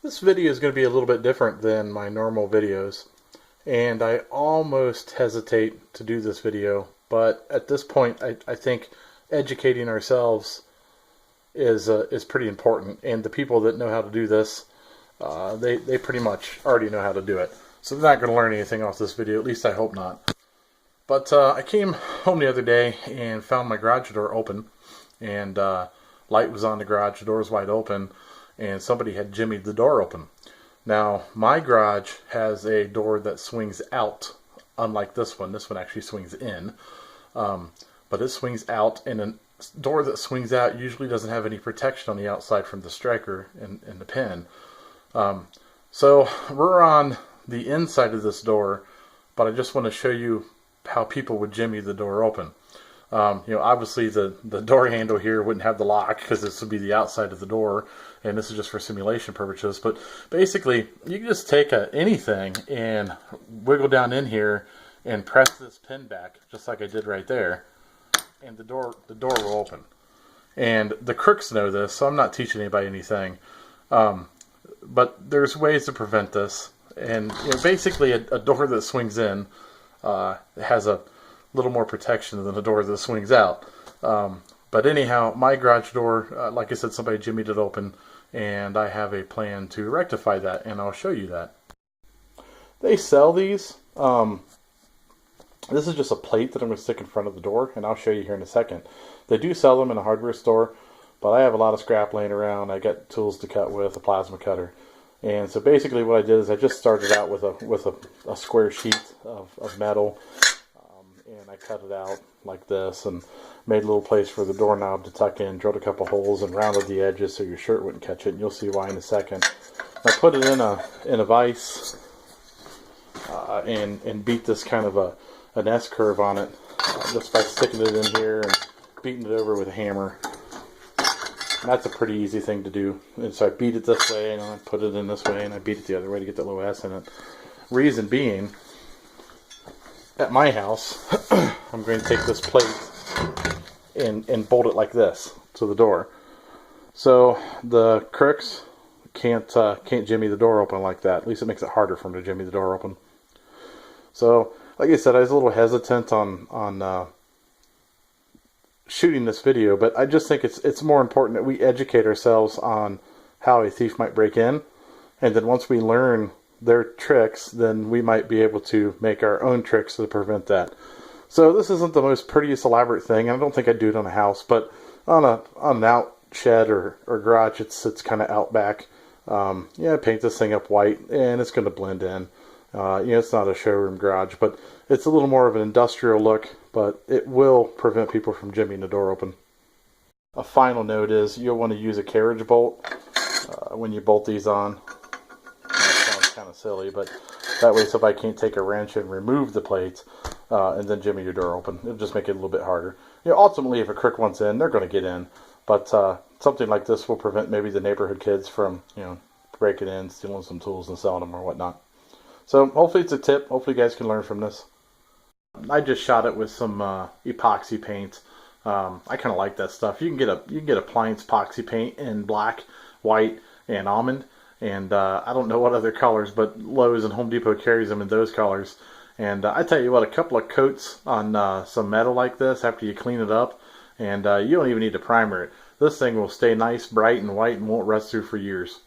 This video is going to be a little bit different than my normal videos, and I almost hesitate to do this video, but at this point I think educating ourselves is pretty important, and the people that know how to do this, they pretty much already know how to do it. So they're not going to learn anything off this video, at least I hope not. But I came home the other day and found my garage door open, and light was on the garage, the door was wide open, and somebody had jimmied the door open. Now, my garage has a door that swings out, unlike this one. This one actually swings in, but it swings out, and a door that swings out usually doesn't have any protection on the outside from the striker and the pin. So we're on the inside of this door, but I just want to show you how people would jimmy the door open. Obviously the door handle here wouldn't have the lock because this would be the outside of the door, and this is just for simulation purposes. But basically, you can just take anything and wiggle down in here and press this pin back, just like I did right there, and the door will open. And the crooks know this, so I'm not teaching anybody anything. But there's ways to prevent this. And basically, a door that swings in has a little more protection than a door that swings out. But anyhow, my garage door, like I said, somebody jimmied it open, and I have a plan to rectify that, and I'll show you that. They sell these. This is just a plate that I'm going to stick in front of the door, and I'll show you here in a second. They do sell them in a hardware store, but I have a lot of scrap laying around. I got tools to cut with, a plasma cutter. And so basically what I did is I just started out with a square sheet of metal, and I cut it out like this and made a little place for the doorknob to tuck in, drilled a couple holes and rounded the edges so your shirt wouldn't catch it, and you'll see why in a second. I put it in a vise and beat this kind of an S curve on it just by sticking it in here and beating it over with a hammer. And that's a pretty easy thing to do. And so I beat it this way, and I put it in this way, and I beat it the other way to get that little S in it. Reason being, at my house, I'm going to take this plate and bolt it like this to the door. So the crooks can't jimmy the door open like that. At least it makes it harder for them to jimmy the door open. So, like I said, I was a little hesitant on shooting this video, but I just think it's more important that we educate ourselves on how a thief might break in, and then once we learn their tricks, then we might be able to make our own tricks to prevent that. So this isn't the most prettiest elaborate thing, and I don't think I'd do it on a house, but on an out shed or garage, it's kind of out back. Paint this thing up white, and it's going to blend in. It's not a showroom garage, but it's a little more of an industrial look, but it will prevent people from jimmying the door open. A final note is you'll want to use a carriage bolt when you bolt these on. That sounds kind of silly, but that way somebody can't take a wrench and remove the plates and then jimmy your door open. It'll just make it a little bit harder. Ultimately, if a crook wants in, they're going to get in, but something like this will prevent maybe the neighborhood kids from breaking in, stealing some tools and selling them or whatnot. So hopefully it's a tip. Hopefully you guys can learn from this. I just shot it with some epoxy paint. I kind of like that stuff. You can get appliance epoxy paint in black, white, and almond. And I don't know what other colors, but Lowe's and Home Depot carries them in those colors. And I tell you what, a couple of coats on some metal like this after you clean it up, and you don't even need to primer it. This thing will stay nice, bright, and white and won't rust through for years.